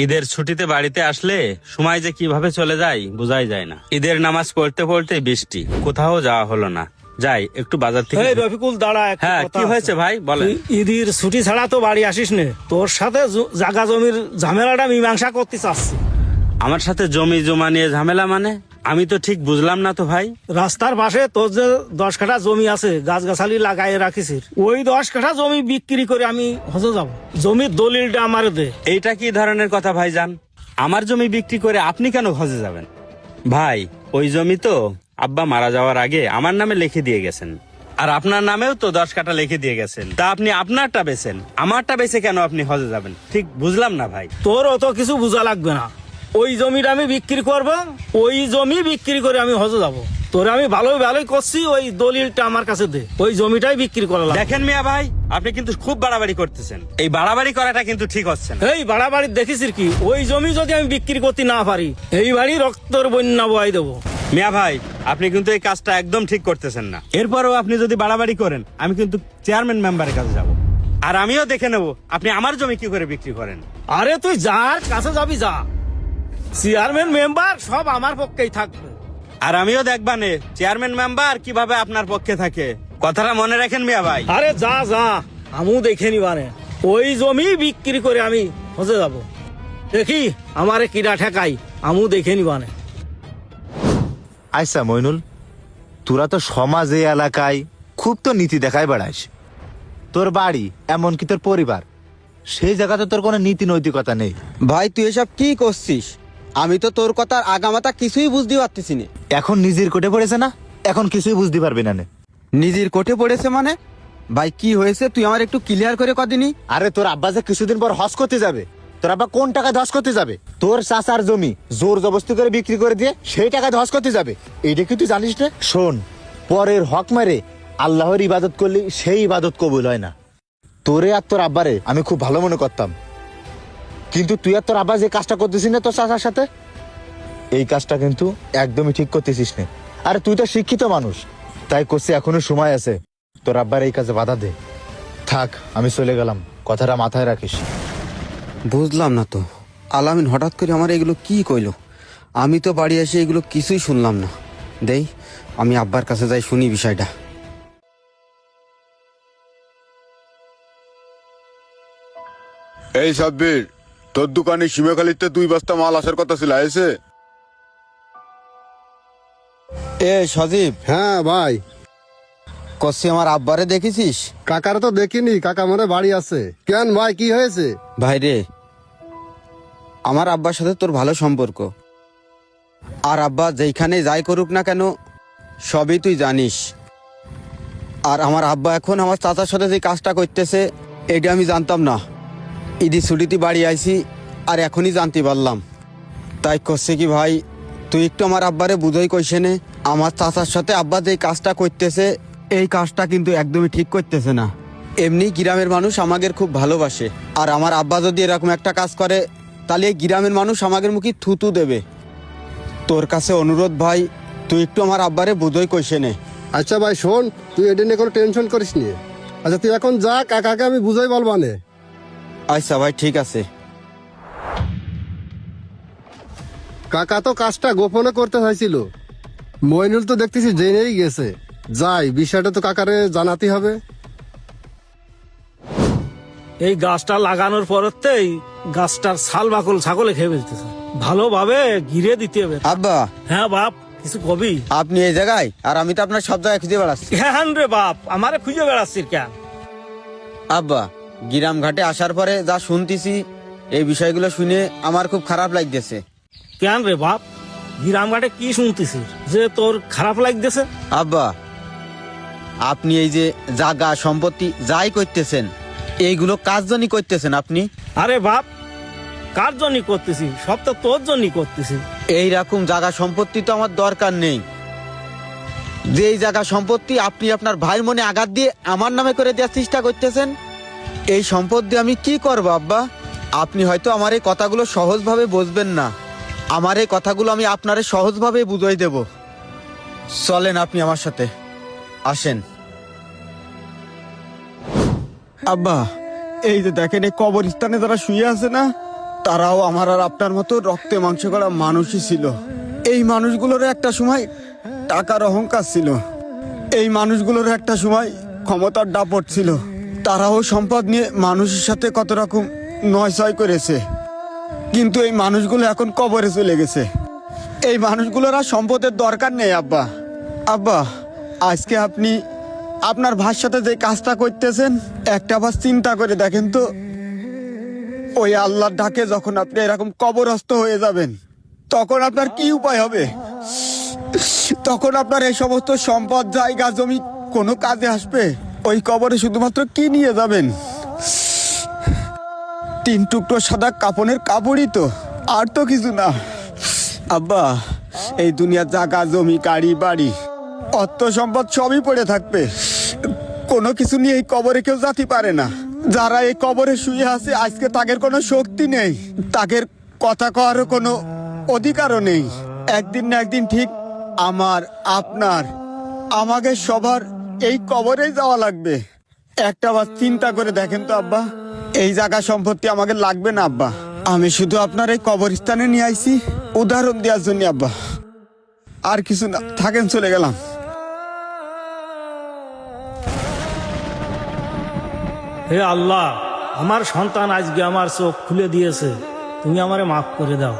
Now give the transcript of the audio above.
ঈদের ছুটিতে বাড়িতে আসলে সময় যে কিভাবে চলে যায় বোঝাই যায় না। ঈদের নামাজ পড়তে পড়তে বৃষ্টি, কোথাও যাওয়া হলো না। যাই একটু বাজার থেকে। এই রফিকুল দাঁড়া, একটা হ্যাঁ, কথা কি আছে। হয়েছে ভাই বলেন। তুই ঈদের ছুটি ছাড়া তো বাড়ি আসিস নে, তোর সাথে জাগা জমির ঝামেলাটা মীমাংসা করতে চাচ্ছি। আমার সাথে জমি জমা নিয়ে ঝামেলা মানে? আমি তো ঠিক বুঝলাম না তো ভাই। রাস্তার পাশে তোর যে 10 কাঠা জমি আছে, গাছগাছালি লাগাই রাখিস, ওই 10 কাঠা জমি বিক্রি করে আমি হজে যাব। জমির দলিলটা আমার দে। এইটা কি ধরনের কথা ভাইজান? আমার জমি বিক্রি করে আপনি কেন হজে যাবেন? ভাই, ওই জমি তো আব্বা মারা যাওয়ার আগে আমার নামে লিখে দিয়ে গেছেন, আর আপনার নামেও তো 10 কাঠা লিখে দিয়ে গেছেন। তা আপনি আপনারটা বেচেন, আমারটা বেচে কেন আপনি হজে যাবেন? ঠিক বুঝলাম না ভাই। তোর অত কিছু বোঝা লাগবে না। ওই জমিটা আমি বিক্রি করব, ওই জমি বিক্রি করে আমি হজে যাব। তোরে আমি ভালোই করছি, ওই দলিলটা আমার কাছে দে। ওই জমিটাই বিক্রি করা লাগবে। দেখেন মিয়া ভাই, আপনি কিন্তু খুব বাড়াবাড়ি করতেছেন। এই বাড়াবাড়ি করাটা কিন্তু ঠিক হচ্ছে না। এই বাড়াবাড়ি দেখিস কি? ওই জমি যদি আমি বিক্রি করতে না পারি, এই বাড়ি রক্তর বন্যা বয়াই দেবো। মিয়া ভাই, আপনি কিন্তু এই কাজটা একদম ঠিক করতেছেন না। এরপরও আপনি যদি বাড়াবাড়ি করেন, আমি কিন্তু চেয়ারম্যান মেম্বারের কাছে যাব, আর আমিও দেখে নেব আপনি আমার জমি কি করে বিক্রি করেন। আরে তুই যার কাছে যাবি যা, চেয়ারম্যান মেম্বার সব আমার পক্ষেই থাকবে। আর আমিও দেখবানে চেয়ারম্যান মেম্বার কিভাবে আপনার পক্ষে থাকে। কথাটা মনে রাখেন মিয়া ভাই। আরে যা যা, আমিও দেখে নিবানে। ওই জমি বিক্রি করে আমি হজে যাব। দেখি আমারে কিরা ঠেকাই, আমিও দেখে নিবানে। আচ্ছা মইনুল, তোরা তো সমাজ এই এলাকায় খুব তো নীতি দেখায় বেড়াইস। তোর বাড়ি এমনকি তোর পরিবার, সেই জায়গাতে তোর কোনো নীতি নৈতিকতা নেই। ভাই তুই এসব কি করছিস? আমি তো তোর কথার আগামাতা কিছুই বুঝতে পারতেছি না। এখন নিজের কোটে পড়েছে না, এখন কিছুই বুঝতে পারবি না নে। নিজের কোঠে পড়েছে মানে? ভাই কি হয়েছে তুই আমার একটু ক্লিয়ার করে কদিনই। আরে তোর আব্বা যে কিছুদিন পর হজ করতে যাবে, তোর আব্বা কোন টাকায় হজ করতে যাবে? তোর চাচার জমি জোর জবরদস্তি করে বিক্রি করে দিয়ে সেই টাকায় হজ করতে যাবে, এইটা কি তুই জানিস না? শোন, পরের হক মেরে আল্লাহর ইবাদত করলে সেই ইবাদত কবুল হয় না। তোরে আর তোর আব্বারে আমি খুব ভালো মনে করতাম, কিন্তু তুই আর তোর আব্বা যে কাজটা করতেছিস না তোর চাচার সাথে, এই কাজটা কিন্তু একদমই ঠিক করতেছিস না। আরে তুই তো শিক্ষিত মানুষ, তাই করছি এখনো সময় আছে, তোর আব্বার এই কাজে বাধা দে। থাক, আমি চলে গেলাম, কথাটা মাথায় রাখিস। বুঝলাম না তো, আলামিন হঠাৎ করে আমার এগুলো কি কইলো? আমি তো বাড়ি এসে এগুলো কিছুই শুনলাম না। দেই আমি আব্বার কাছে যাই, শুনি বিষয়টা। এই সাব্বির, তোর দোকানে সীমাখালিতে 2 বস্তা মাল আসার কথা ছিল, এসে? এ সজীব, হ্যাঁ ভাই। কষি আমার আব্বারে দেখেছিস? কাকার তো দেখিনি, কাকা মনে বাড়ি আছে। কেন ভাই, কি হয়েছে? ভাই রে, আমার আব্বার সাথে তোর ভালো সম্পর্ক, আর আব্বা যেইখানে যাই করুক না কেন সবই তুই জানিস। আর আমার আব্বা এখন আমার চাচার সাথে যে কাজটা করতেছে এটা আমি জানতাম না। ঈদের ছুটিতে বাড়ি আইছি আর এখনই জানতে পারলাম। তাই করছে কি ভাই, তুই একটু আমার আব্বারে বুঝোই কইছে নে, আমার চাচার সাথে আব্বা যে কাজটা করতেছে এই কাজটা কিন্তু একদমই ঠিক করতেছে না। এমনি গ্রামের মানুষ আমাদের খুব ভালোবাসে, আর আমার আব্বা যদি এরকম একটা কাজ করে তাহলে এই গ্রামের মানুষ আমাদের মুখে থুতু দেবে। তোর কাছে অনুরোধ ভাই, তুই একটু আমার আব্বারে বুঝোই কইছে নে। আচ্ছা ভাই শোন, তুই এটা নিয়ে কোনো টেনশন করিস নি। আচ্ছা তুই এখন যা, কাকাকে আমি বুঝাই বলবানে। আচ্ছা ভাই ঠিক আছে। কাকা তো কাজটা গোপনে করতে হয়েছিল, মইনুল তো দেখতেছি জেনেই গেছে। যাই, বিষয়টা তো কাকারে জানাতে হবে। এই গাছটা লাগানোর পরেতেই গাছটার ছাল বাকল ছাগলে খেয়ে ফেলতেছে, ভালোভাবে ঘিরে দিতে হবে। আব্বা, হ্যাঁ বাপ, কিছু কবি? আপনি এই জায়গায় আর আমি তো আপনার সব জায়গায় খুঁজে বেড়াচ্ছি। হ্যাঁ রে বাপ, আমারে খুঁজে বেড়াচ্ছিস কেন? আব্বা, গ্রাম ঘাটে আসার পরে যা শুনতেছি এই বিষয়গুলো শুনে আমার খুব খারাপ লাগতেছে। কেন রে বাপ, গ্রামঘাটে কি শুনতেছিস যে তোর খারাপ লাগতেছে? আব্বা, আপনি এই যে জায়গা সম্পত্তি যাই করতেছেন এইগুলো কার জন্য করতেছেন আপনি? আরে বাপ, কার জন্য করতেছি? সব তো তোর জন্য করতেছি। এইরকম জায়গা সম্পত্তি তো আমার দরকার নেই। যেই জায়গা সম্পত্তি আপনি আপনার ভাইয়ের মনে আঘাত দিয়ে আমার নামে করে দেওয়ার চেষ্টা করতেছেন, এই সম্পদ দিয়ে আমি কি করবো আব্বা? আপনি হয়তো আমার এই কথাগুলো সহজভাবে বুঝবেন না, আমার এই কথাগুলো আমি আপনারে সহজভাবে বুঝাই দেব। চলেন আপনি আমার সাথে আসেন। আব্বা, এই যে দেখেন এই কবরস্থানে যারা শুয়ে আছে না, তারাও আমার আর আপনার মতো রক্তে মাংস করা মানুষই ছিল। এই মানুষগুলোর একটা সময় টাকার অহংকার ছিল, এই মানুষগুলোর একটা সময় ক্ষমতার দাপট ছিল। তারাও সম্পদ নিয়ে মানুষের সাথে কত রকম নয়ছয় করেছে, কিন্তু এই মানুষগুলো এখন কবরে চলে গেছে। এই মানুষগুলোর আর সম্পদের দরকার নেই। আব্বা, আব্বা, আজকে আপনি আপনার ভাইয়ের সাথে যে কাজটা করতেছেন, একটা বার চিন্তা করে দেখেন তো, ওই আল্লাহর ডাকে যখন আপনি এরকম কবরস্থ হয়ে যাবেন, তখন আপনার কি উপায় হবে? তখন আপনার এই সমস্ত সম্পদ, জায়গা, জমি কোনো কাজে আসবে? ওই কবরে শুধুমাত্র কি নিয়ে যাবেন? 3 টুকরো সাদা কাপনের কাপড়ই তো, আর তো কিছু না। আব্বা, এই দুনিয়ার জায়গা, জমি, গাড়ি, বাড়ি, অর্থ সম্পদ সবই পড়ে থাকবে, কোনো কিছু নিয়ে এই কবরে কেউ যেতে পারে না। যারা এই কবরে শুয়ে আছে আজকে, তাদের কোনো শক্তি নেই, তাদের কথা কওয়ারও কোনো অধিকারও নেই। একদিন না একদিন ঠিক আমার, আপনার, আমাদের সবার এই কবরেই যাওয়া লাগবে। একটা বার চিন্তা করে দেখেন তো আব্বা, এই জায়গা সম্পত্তি আমাকে লাগবে না আব্বা। আমি শুধু আপনার এই কবরস্থানে নিয়ে আইছি উদাহরণ দেওয়ার জন্য আব্বা, আর কিছু না। থাকেন, চলে গেলাম। হে আল্লাহ, আমার সন্তান আজকে আমার চোখ খুলে দিয়েছে, তুমি আমারে মাফ করে দাও।